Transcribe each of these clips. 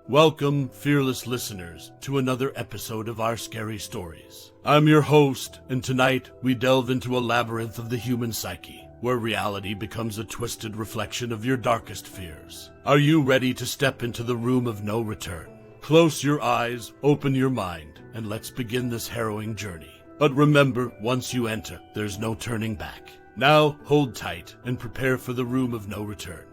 Welcome, fearless listeners, to another episode of our scary stories. I'm your host, and tonight we delve into a labyrinth of the human psyche, where reality becomes a twisted reflection of your darkest fears. Are you ready to step into the room of no return? Close your eyes, open your mind, and let's begin this harrowing journey. But remember, once you enter, there's no turning back. Now, hold tight and prepare for the room of no return.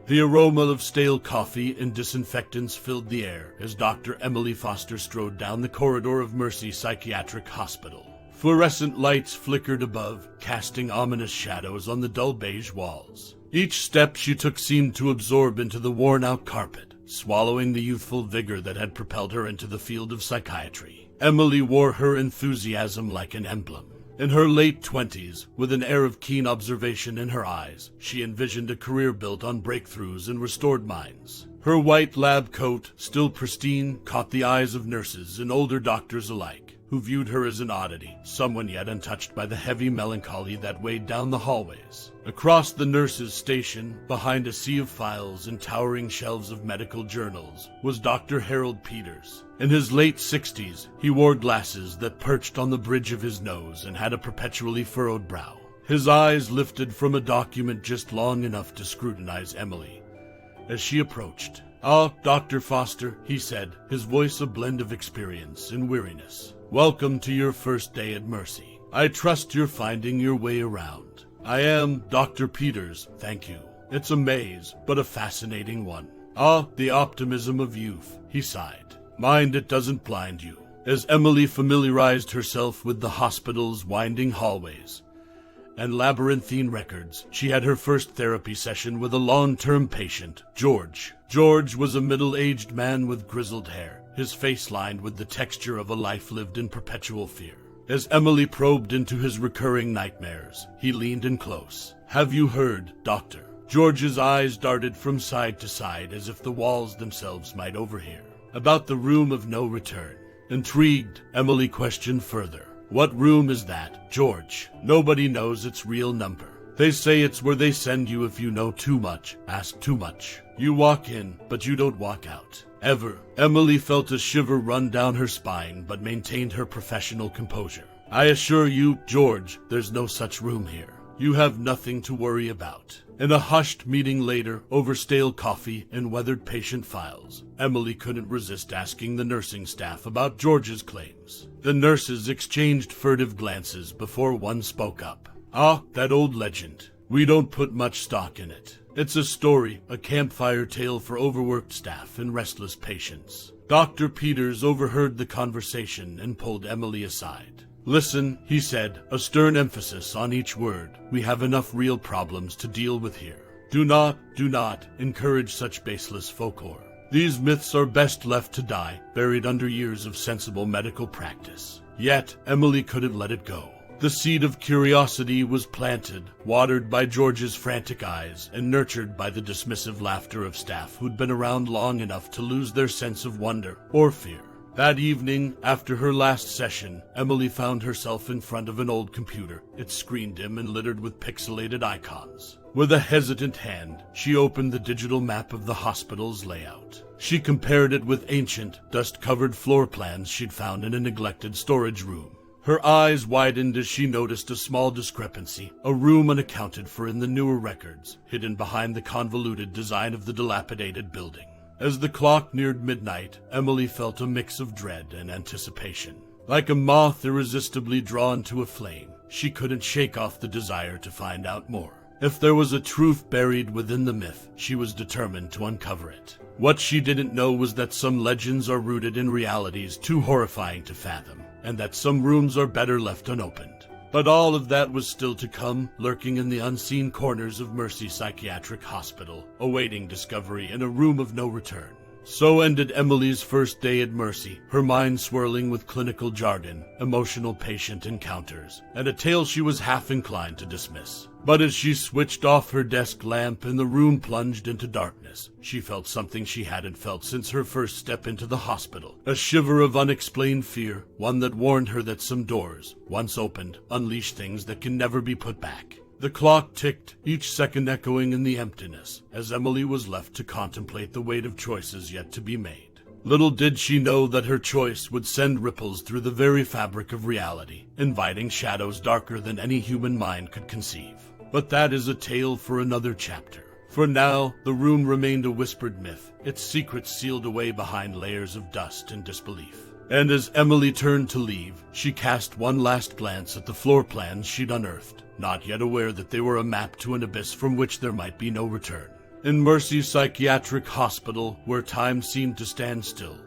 The aroma of stale coffee and disinfectants filled the air as Dr. Emily Foster strode down the corridor of Mercy Psychiatric Hospital. Fluorescent lights flickered above, casting ominous shadows on the dull beige walls. Each step she took seemed to absorb into the worn-out carpet, swallowing the youthful vigor that had propelled her into the field of psychiatry. Emily wore her enthusiasm like an emblem. In her late 20s, with an air of keen observation in her eyes, she envisioned a career built on breakthroughs and restored minds. Her white lab coat, still pristine, caught the eyes of nurses and older doctors alike, who viewed her as an oddity, someone yet untouched by the heavy melancholy that weighed down the hallways. Across the nurses' station, behind a sea of files and towering shelves of medical journals, was Dr. Harold Peters. In his late 60s, he wore glasses that perched on the bridge of his nose and had a perpetually furrowed brow. His eyes lifted from a document just long enough to scrutinize Emily. As she approached, "Ah, Dr. Foster," he said, his voice a blend of experience and weariness. "Welcome to your first day at Mercy. I trust you're finding your way around." "I am Dr. Peters, thank you. It's a maze, but a fascinating one." "Ah, the optimism of youth," he sighed. "Mind it doesn't blind you." As Emily familiarized herself with the hospital's winding hallways and labyrinthine records, she had her first therapy session with a long-term patient, George. George was a middle-aged man with grizzled hair, his face lined with the texture of a life lived in perpetual fear. As Emily probed into his recurring nightmares, he leaned in close. "Have you heard, Doctor?" George's eyes darted from side to side as if the walls themselves might overhear. "About the room of no return." Intrigued, Emily questioned further. "What room is that, George?" "Nobody knows its real number. They say it's where they send you if you know too much, ask too much. You walk in, but you don't walk out. Ever." Emily felt a shiver run down her spine, but maintained her professional composure. "I assure you, George, there's no such room here. You have nothing to worry about." In a hushed meeting later, over stale coffee and weathered patient files, Emily couldn't resist asking the nursing staff about George's claims. The nurses exchanged furtive glances before one spoke up. "Ah, that old legend. We don't put much stock in it. It's a story, a campfire tale for overworked staff and restless patients." Dr. Peters overheard the conversation and pulled Emily aside. "Listen," he said, a stern emphasis on each word. "We have enough real problems to deal with here. Do not encourage such baseless folklore. These myths are best left to die, buried under years of sensible medical practice." Yet, Emily couldn't let it go. The seed of curiosity was planted, watered by George's frantic eyes, and nurtured by the dismissive laughter of staff who'd been around long enough to lose their sense of wonder or fear. That evening, after her last session, Emily found herself in front of an old computer, its screen dim and littered with pixelated icons. With a hesitant hand, she opened the digital map of the hospital's layout. She compared it with ancient, dust-covered floor plans she'd found in a neglected storage room. Her eyes widened as she noticed a small discrepancy, a room unaccounted for in the newer records, hidden behind the convoluted design of the dilapidated building. As the clock neared midnight, Emily felt a mix of dread and anticipation. Like a moth irresistibly drawn to a flame, she couldn't shake off the desire to find out more. If there was a truth buried within the myth, she was determined to uncover it. What she didn't know was that some legends are rooted in realities too horrifying to fathom, and that some rooms are better left unopened. But all of that was still to come, lurking in the unseen corners of Mercy Psychiatric Hospital, awaiting discovery in a room of no return. So ended Emily's first day at Mercy, her mind swirling with clinical jargon, emotional patient encounters, and a tale she was half inclined to dismiss. But as she switched off her desk lamp and the room plunged into darkness, she felt something she hadn't felt since her first step into the hospital. A shiver of unexplained fear, one that warned her that some doors, once opened, unleashed things that can never be put back. The clock ticked, each second echoing in the emptiness, as Emily was left to contemplate the weight of choices yet to be made. Little did she know that her choice would send ripples through the very fabric of reality, inviting shadows darker than any human mind could conceive. But that is a tale for another chapter. For now, the room remained a whispered myth, its secrets sealed away behind layers of dust and disbelief. And as Emily turned to leave, she cast one last glance at the floor plans she'd unearthed, not yet aware that they were a map to an abyss from which there might be no return. In Mercy's psychiatric hospital, where time seemed to stand still,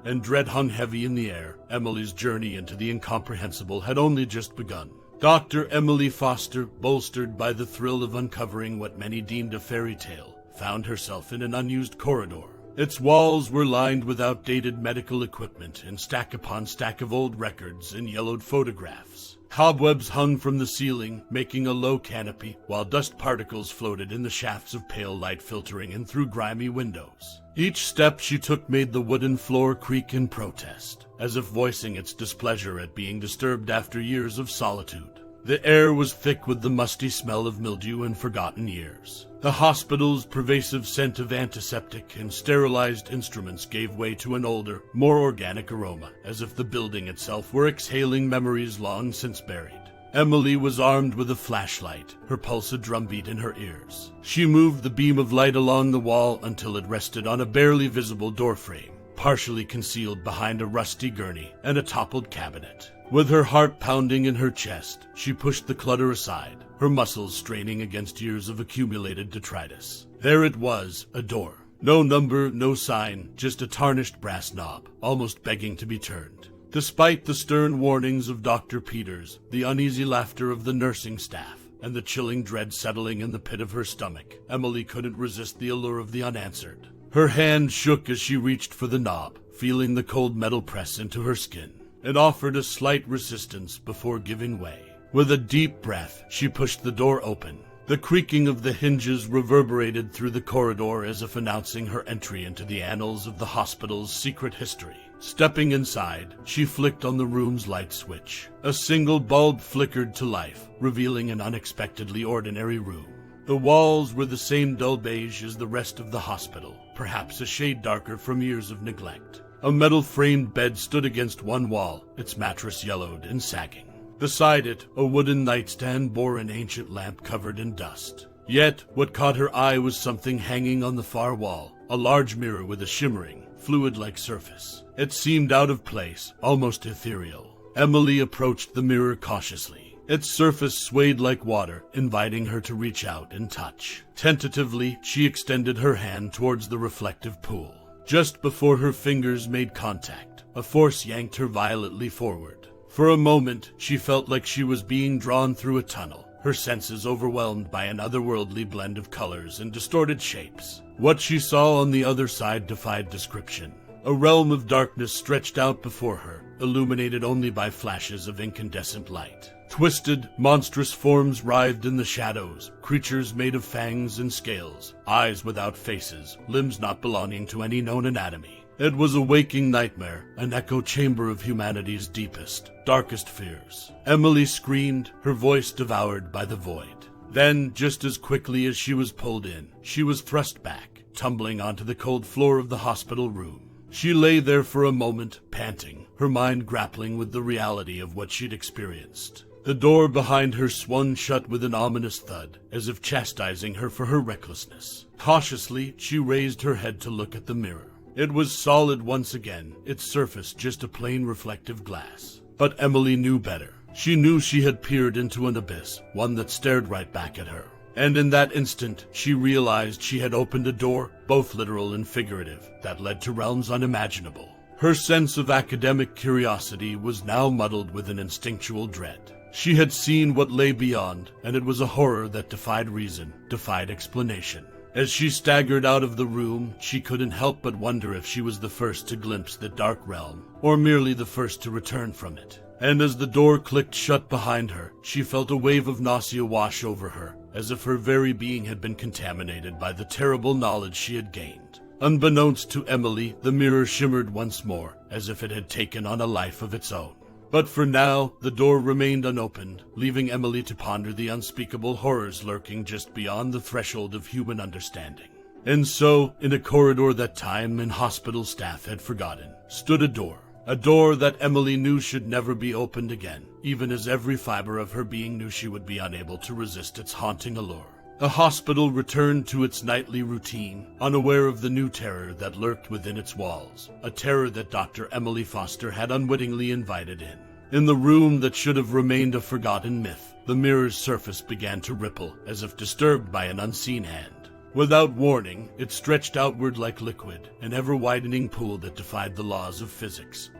and dread hung heavy in the air, Emily's journey into the incomprehensible had only just begun. Dr. Emily Foster, bolstered by the thrill of uncovering what many deemed a fairy tale, found herself in an unused corridor. Its walls were lined with outdated medical equipment and stack upon stack of old records and yellowed photographs. Cobwebs hung from the ceiling, making a low canopy, while dust particles floated in the shafts of pale light filtering in through grimy windows. Each step she took made the wooden floor creak in protest, as if voicing its displeasure at being disturbed after years of solitude. The air was thick with the musty smell of mildew and forgotten years. The hospital's pervasive scent of antiseptic and sterilized instruments gave way to an older, more organic aroma, as if the building itself were exhaling memories long since buried. Emily was armed with a flashlight, her pulse a drumbeat in her ears. She moved the beam of light along the wall until it rested on a barely visible doorframe, partially concealed behind a rusty gurney and a toppled cabinet. With her heart pounding in her chest, she pushed the clutter aside, her muscles straining against years of accumulated detritus. There it was, a door. No number, no sign, just a tarnished brass knob, almost begging to be turned. Despite the stern warnings of Dr. Peters, the uneasy laughter of the nursing staff, and the chilling dread settling in the pit of her stomach, Emily couldn't resist the allure of the unanswered. Her hand shook as she reached for the knob, feeling the cold metal press into her skin. It offered a slight resistance before giving way. With a deep breath, she pushed the door open. The creaking of the hinges reverberated through the corridor as if announcing her entry into the annals of the hospital's secret history. Stepping inside, she flicked on the room's light switch. A single bulb flickered to life, revealing an unexpectedly ordinary room. The walls were the same dull beige as the rest of the hospital, perhaps a shade darker from years of neglect. A metal-framed bed stood against one wall, its mattress yellowed and sagging. Beside it, a wooden nightstand bore an ancient lamp covered in dust. Yet, what caught her eye was something hanging on the far wall, a large mirror with a shimmering, fluid-like surface. It seemed out of place, almost ethereal. Emily approached the mirror cautiously. Its surface swayed like water, inviting her to reach out and touch. Tentatively, she extended her hand towards the reflective pool. Just before her fingers made contact, a force yanked her violently forward. For a moment, she felt like she was being drawn through a tunnel, her senses overwhelmed by an otherworldly blend of colors and distorted shapes. What she saw on the other side defied description. A realm of darkness stretched out before her, illuminated only by flashes of incandescent light. Twisted, monstrous forms writhed in the shadows, creatures made of fangs and scales, eyes without faces, limbs not belonging to any known anatomy. It was a waking nightmare, an echo chamber of humanity's deepest, darkest fears. Emily screamed, her voice devoured by the void. Then, just as quickly as she was pulled in, she was thrust back, tumbling onto the cold floor of the hospital room. She lay there for a moment, panting, her mind grappling with the reality of what she'd experienced. The door behind her swung shut with an ominous thud, as if chastising her for her recklessness. Cautiously, she raised her head to look at the mirror. It was solid once again, its surface just a plain reflective glass. But Emily knew better. She knew she had peered into an abyss, one that stared right back at her. And in that instant, she realized she had opened a door, both literal and figurative, that led to realms unimaginable. Her sense of academic curiosity was now muddled with an instinctual dread. She had seen what lay beyond, and it was a horror that defied reason, defied explanation. As she staggered out of the room, she couldn't help but wonder if she was the first to glimpse the dark realm, or merely the first to return from it. And as the door clicked shut behind her, she felt a wave of nausea wash over her, as if her very being had been contaminated by the terrible knowledge she had gained. Unbeknownst to Emily, the mirror shimmered once more, as if it had taken on a life of its own. But for now, the door remained unopened, leaving Emily to ponder the unspeakable horrors lurking just beyond the threshold of human understanding. And so, in a corridor that time and hospital staff had forgotten, stood a door. A door that Emily knew should never be opened again, even as every fiber of her being knew she would be unable to resist its haunting allure. The hospital returned to its nightly routine, unaware of the new terror that lurked within its walls, a terror that Dr. Emily Foster had unwittingly invited in. In the room that should have remained a forgotten myth, the mirror's surface began to ripple, as if disturbed by an unseen hand. Without warning, it stretched outward like liquid, an ever-widening pool that defied the laws of physics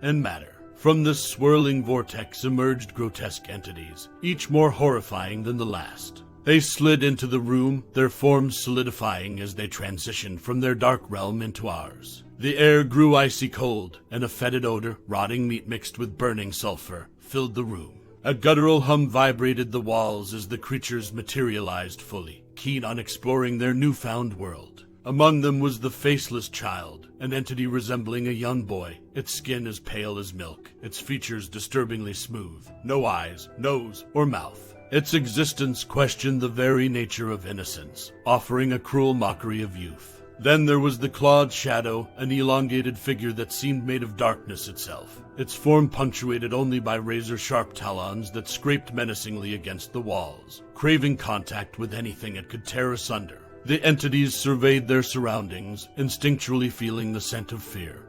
and matter. From this swirling vortex emerged grotesque entities, each more horrifying than the last. They slid into the room, their forms solidifying as they transitioned from their dark realm into ours. The air grew icy cold, and a fetid odor, rotting meat mixed with burning sulfur, filled the room. A guttural hum vibrated the walls as the creatures materialized fully, keen on exploring their newfound world. Among them was the faceless child, an entity resembling a young boy, its skin as pale as milk, its features disturbingly smooth, no eyes, nose, or mouth. Its existence questioned the very nature of innocence, offering a cruel mockery of youth. Then there was the clawed shadow, an elongated figure that seemed made of darkness itself, its form punctuated only by razor-sharp talons that scraped menacingly against the walls, craving contact with anything it could tear asunder. The entities surveyed their surroundings, instinctually feeling the scent of fear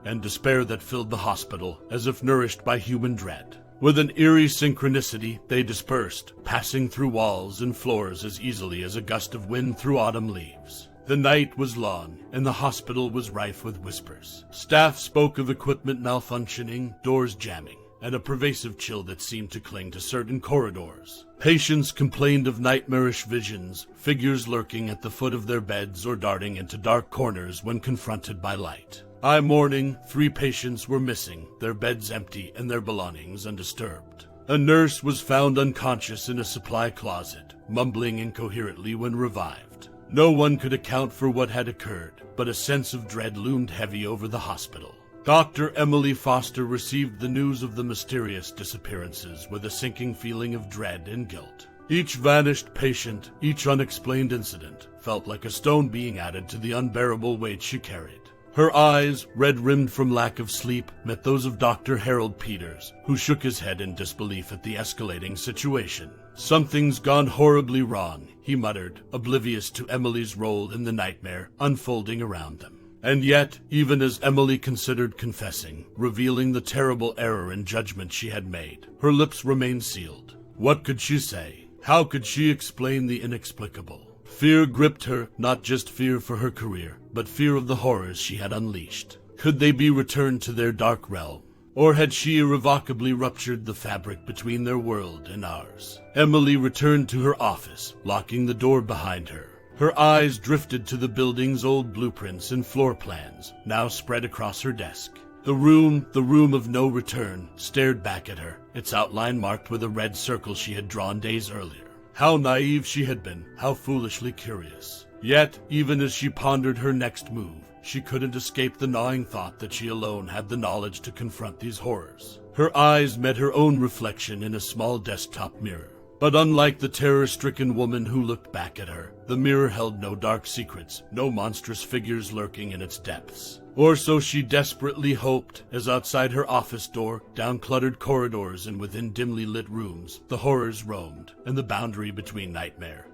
and despair that filled the hospital, as if nourished by human dread. With an eerie synchronicity, they dispersed, passing through walls and floors as easily as a gust of wind through autumn leaves. The night was long, and the hospital was rife with whispers. Staff spoke of equipment malfunctioning, doors jamming, and a pervasive chill that seemed to cling to certain corridors. Patients complained of nightmarish visions, figures lurking at the foot of their beds or darting into dark corners when confronted by light. By morning, 3 patients were missing, their beds empty and their belongings undisturbed. A nurse was found unconscious in a supply closet, mumbling incoherently when revived. No one could account for what had occurred, but a sense of dread loomed heavy over the hospital. Dr. Emily Foster received the news of the mysterious disappearances with a sinking feeling of dread and guilt. Each vanished patient, each unexplained incident, felt like a stone being added to the unbearable weight she carried. Her eyes, red-rimmed from lack of sleep, met those of Dr. Harold Peters, who shook his head in disbelief at the escalating situation. "Something's gone horribly wrong," he muttered, oblivious to Emily's role in the nightmare unfolding around them. And yet, even as Emily considered confessing, revealing the terrible error in judgment she had made, her lips remained sealed. What could she say? How could she explain the inexplicable? Fear gripped her, not just fear for her career, but fear of the horrors she had unleashed. Could they be returned to their dark realm? Or had she irrevocably ruptured the fabric between their world and ours? Emily returned to her office, locking the door behind her. Her eyes drifted to the building's old blueprints and floor plans, now spread across her desk. The room of no return, stared back at her, its outline marked with a red circle she had drawn days earlier. How naive she had been, how foolishly curious. Yet, even as she pondered her next move, she couldn't escape the gnawing thought that she alone had the knowledge to confront these horrors. Her eyes met her own reflection in a small desktop mirror. But unlike the terror-stricken woman who looked back at her, the mirror held no dark secrets, no monstrous figures lurking in its depths. Or so she desperately hoped, as outside her office door, down cluttered corridors and within dimly lit rooms, the horrors roamed, and the boundary between nightmare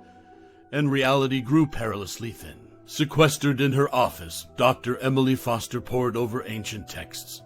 and reality grew perilously thin. Sequestered in her office, Dr. Emily Foster pored over ancient texts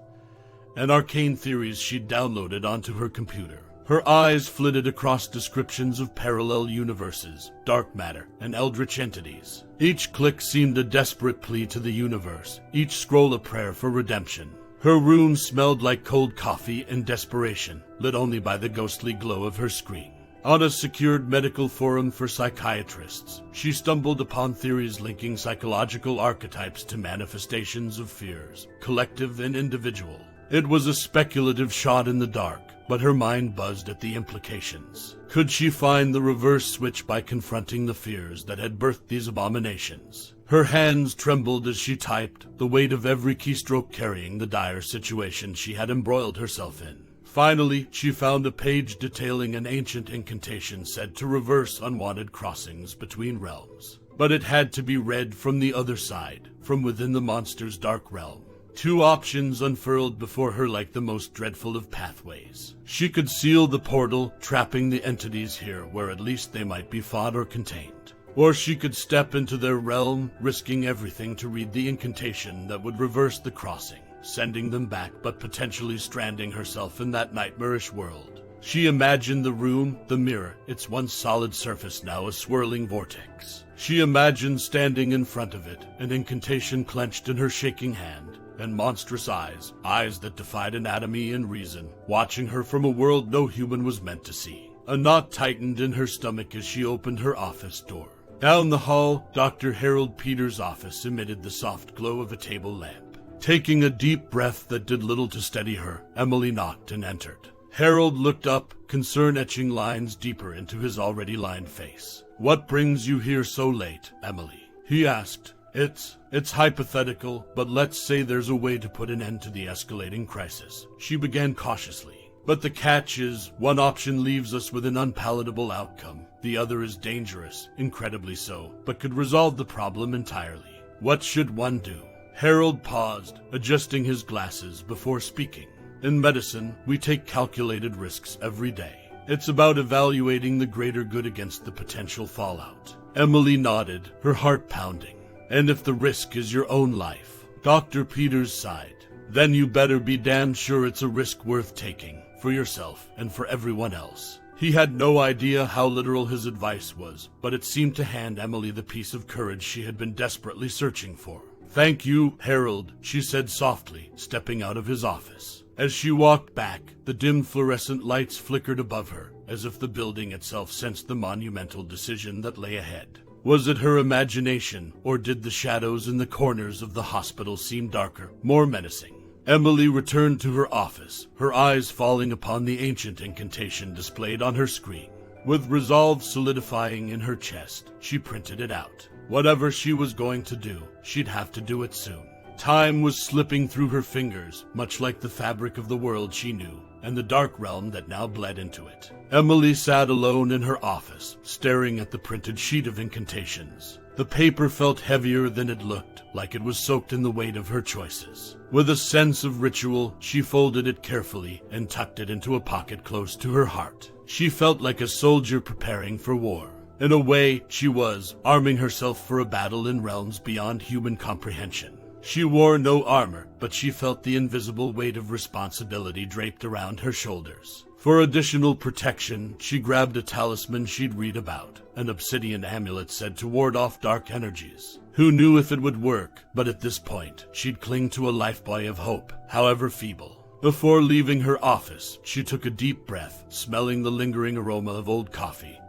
and arcane theories she'd downloaded onto her computer. Her eyes flitted across descriptions of parallel universes, dark matter, and eldritch entities. Each click seemed a desperate plea to the universe, each scroll a prayer for redemption. Her room smelled like cold coffee and desperation, lit only by the ghostly glow of her screen. On a secured medical forum for psychiatrists, she stumbled upon theories linking psychological archetypes to manifestations of fears, collective and individual. It was a speculative shot in the dark, but her mind buzzed at the implications. Could she find the reverse switch by confronting the fears that had birthed these abominations? Her hands trembled as she typed, the weight of every keystroke carrying the dire situation she had embroiled herself in. Finally, she found a page detailing an ancient incantation said to reverse unwanted crossings between realms. But it had to be read from the other side, from within the monster's dark realm. Two options unfurled before her like the most dreadful of pathways. She could seal the portal, trapping the entities here where at least they might be fought or contained. Or she could step into their realm, risking everything to read the incantation that would reverse the crossing, sending them back but potentially stranding herself in that nightmarish world. She imagined the room, the mirror, its once solid surface now a swirling vortex. She imagined standing in front of it, an incantation clenched in her shaking hand, and monstrous eyes, eyes that defied anatomy and reason, watching her from a world no human was meant to see. A knot tightened in her stomach as she opened her office door. Down the hall, Dr. Harold Peters' office emitted the soft glow of a table lamp. Taking a deep breath that did little to steady her, Emily knocked and entered. Harold looked up, concern etching lines deeper into his already lined face. "What brings you here so late, Emily?" he asked. It's hypothetical, but let's say there's a way to put an end to the escalating crisis," she began cautiously. "But the catch is, one option leaves us with an unpalatable outcome. The other is dangerous, incredibly so, but could resolve the problem entirely. What should one do?" Harold paused, adjusting his glasses before speaking. "In medicine, we take calculated risks every day. It's about evaluating the greater good against the potential fallout." Emily nodded, her heart pounding. "And if the risk is your own life," Dr. Peters sighed, "then you better be damn sure it's a risk worth taking, for yourself and for everyone else." He had no idea how literal his advice was, but it seemed to hand Emily the piece of courage she had been desperately searching for. "Thank you, Harold," she said softly, stepping out of his office. As she walked back, the dim fluorescent lights flickered above her, as if the building itself sensed the monumental decision that lay ahead. Was it her imagination, or did the shadows in the corners of the hospital seem darker, more menacing? Emily returned to her office, her eyes falling upon the ancient incantation displayed on her screen. With resolve solidifying in her chest, she printed it out. Whatever she was going to do, she'd have to do it soon. Time was slipping through her fingers, much like the fabric of the world she knew, and the dark realm that now bled into it. Emily sat alone in her office, staring at the printed sheet of incantations. The paper felt heavier than it looked, like it was soaked in the weight of her choices. With a sense of ritual, she folded it carefully and tucked it into a pocket close to her heart. She felt like a soldier preparing for war. In a way, she was, arming herself for a battle in realms beyond human comprehension. She wore no armor, but she felt the invisible weight of responsibility draped around her shoulders. For additional protection, she grabbed a talisman she'd read about, an obsidian amulet said to ward off dark energies. Who knew if it would work, but at this point, she'd cling to a lifebuoy of hope, however feeble. Before leaving her office, she took a deep breath, smelling the lingering aroma of old coffee.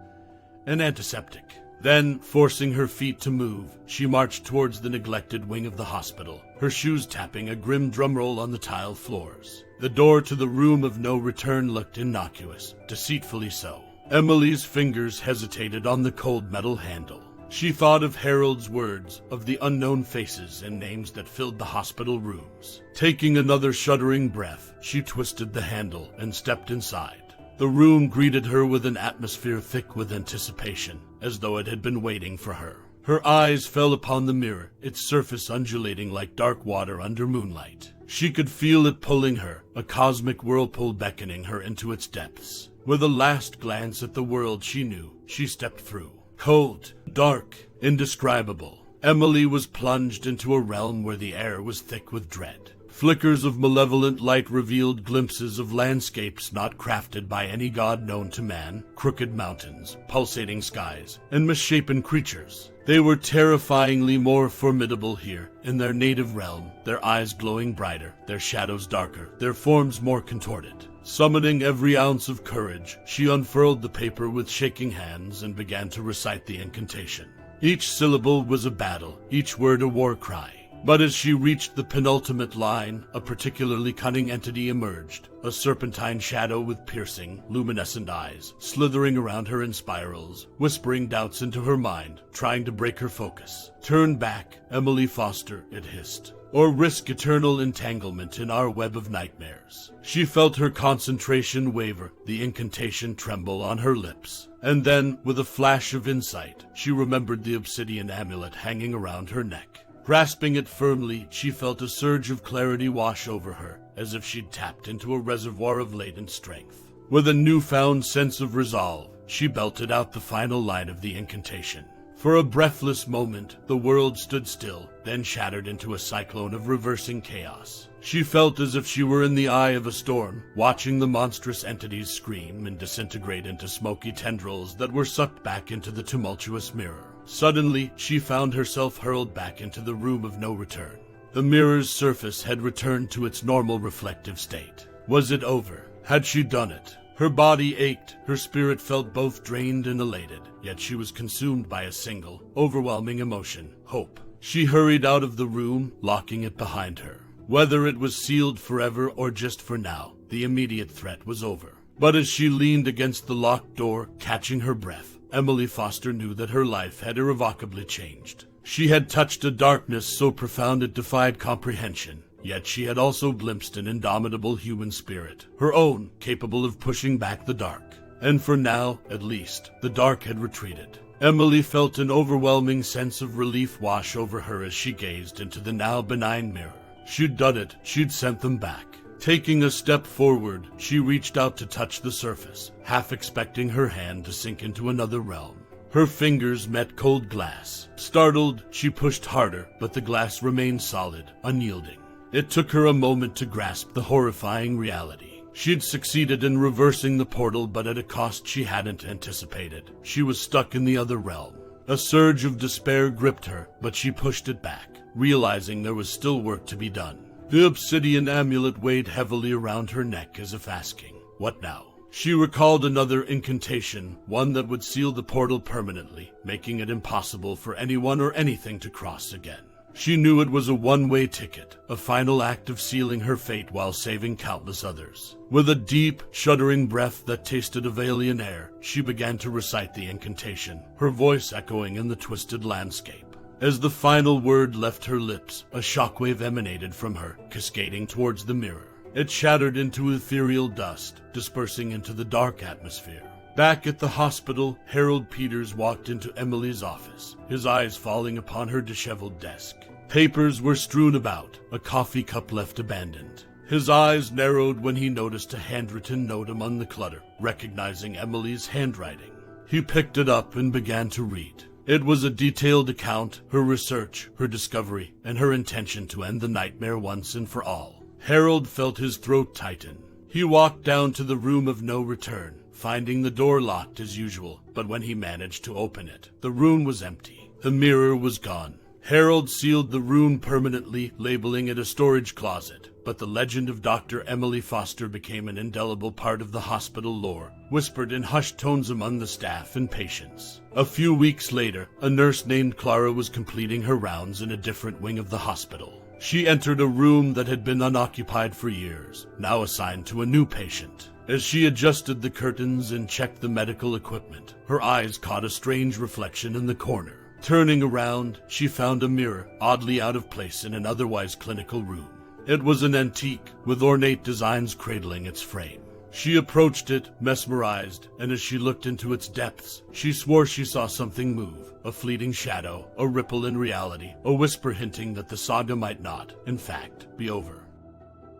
An antiseptic. Then, forcing her feet to move, she marched towards the neglected wing of the hospital, her shoes tapping a grim drumroll on the tile floors. The door to the room of no return looked innocuous, deceitfully so. Emily's fingers hesitated on the cold metal handle. She thought of Harold's words, of the unknown faces and names that filled the hospital rooms. Taking another shuddering breath, she twisted the handle and stepped inside. The room greeted her with an atmosphere thick with anticipation, as though it had been waiting for her. Her eyes fell upon the mirror, its surface undulating like dark water under moonlight. She could feel it pulling her, a cosmic whirlpool beckoning her into its depths. With a last glance at the world she knew, she stepped through. Cold, dark, indescribable, Emily was plunged into a realm where the air was thick with dread. Flickers of malevolent light revealed glimpses of landscapes not crafted by any god known to man, crooked mountains, pulsating skies, and misshapen creatures. They were terrifyingly more formidable here, in their native realm, their eyes glowing brighter, their shadows darker, their forms more contorted. Summoning every ounce of courage, she unfurled the paper with shaking hands and began to recite the incantation. Each syllable was a battle, each word a war cry. But as she reached the penultimate line, a particularly cunning entity emerged, a serpentine shadow with piercing, luminescent eyes, slithering around her in spirals, whispering doubts into her mind, trying to break her focus. "Turn back, Emily Foster," it hissed, "or risk eternal entanglement in our web of nightmares." She felt her concentration waver, the incantation tremble on her lips. And then, with a flash of insight, she remembered the obsidian amulet hanging around her neck. Grasping it firmly, she felt a surge of clarity wash over her, as if she'd tapped into a reservoir of latent strength. With a newfound sense of resolve, she belted out the final line of the incantation. For a breathless moment, the world stood still, then shattered into a cyclone of reversing chaos. She felt as if she were in the eye of a storm, watching the monstrous entities scream and disintegrate into smoky tendrils that were sucked back into the tumultuous mirror. Suddenly, she found herself hurled back into the room of no return. The mirror's surface had returned to its normal reflective state. Was it over? Had she done it? Her body ached, her spirit felt both drained and elated, yet she was consumed by a single, overwhelming emotion: hope. She hurried out of the room, locking it behind her. Whether it was sealed forever or just for now, the immediate threat was over. But as she leaned against the locked door, catching her breath, Emily Foster knew that her life had irrevocably changed. She had touched a darkness so profound it defied comprehension, yet she had also glimpsed an indomitable human spirit, her own, capable of pushing back the dark. And for now, at least, the dark had retreated. Emily felt an overwhelming sense of relief wash over her as she gazed into the now benign mirror. She'd done it, she'd sent them back. Taking a step forward, she reached out to touch the surface, half expecting her hand to sink into another realm. Her fingers met cold glass. Startled, she pushed harder, but the glass remained solid, unyielding. It took her a moment to grasp the horrifying reality. She'd succeeded in reversing the portal, but at a cost she hadn't anticipated. She was stuck in the other realm. A surge of despair gripped her, but she pushed it back, realizing there was still work to be done. The obsidian amulet weighed heavily around her neck as if asking, "What now?" She recalled another incantation, one that would seal the portal permanently, making it impossible for anyone or anything to cross again. She knew it was a one-way ticket, a final act of sealing her fate while saving countless others. With a deep, shuddering breath that tasted of alien air, she began to recite the incantation, her voice echoing in the twisted landscape. As the final word left her lips, a shockwave emanated from her, cascading towards the mirror. It shattered into ethereal dust, dispersing into the dark atmosphere. Back at the hospital, Harold Peters walked into Emily's office, his eyes falling upon her disheveled desk. Papers were strewn about, a coffee cup left abandoned. His eyes narrowed when he noticed a handwritten note among the clutter, recognizing Emily's handwriting. He picked it up and began to read. It was a detailed account, her research, her discovery, and her intention to end the nightmare once and for all. Harold felt his throat tighten. He walked down to the room of no return, finding the door locked as usual, but when he managed to open it, the room was empty. The mirror was gone. Harold sealed the room permanently, labeling it a storage closet, but the legend of Dr. Emily Foster became an indelible part of the hospital lore, whispered in hushed tones among the staff and patients. A few weeks later, a nurse named Clara was completing her rounds in a different wing of the hospital. She entered a room that had been unoccupied for years, now assigned to a new patient. As she adjusted the curtains and checked the medical equipment, her eyes caught a strange reflection in the corner. Turning around, she found a mirror, oddly out of place in an otherwise clinical room. It was an antique, with ornate designs cradling its frame. She approached it, mesmerized, and as she looked into its depths, she swore she saw something move, a fleeting shadow, a ripple in reality, a whisper hinting that the saga might not, in fact, be over.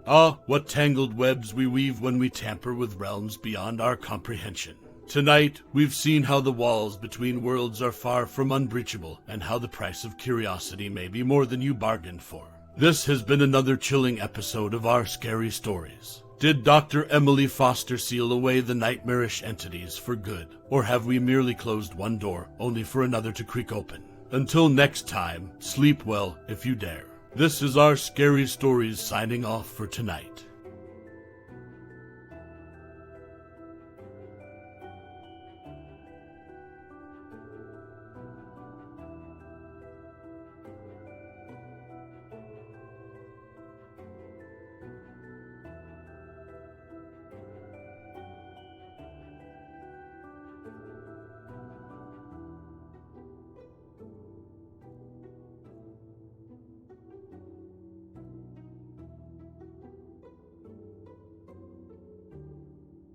Ah, what tangled webs we weave when we tamper with realms beyond our comprehension. Tonight, we've seen how the walls between worlds are far from unbreachable, and how the price of curiosity may be more than you bargained for. This has been another chilling episode of Our Scary Stories. Did Dr. Emily Foster seal away the nightmarish entities for good, or have we merely closed one door only for another to creak open? Until next time, sleep well if you dare. This is Our Scary Stories signing off for tonight.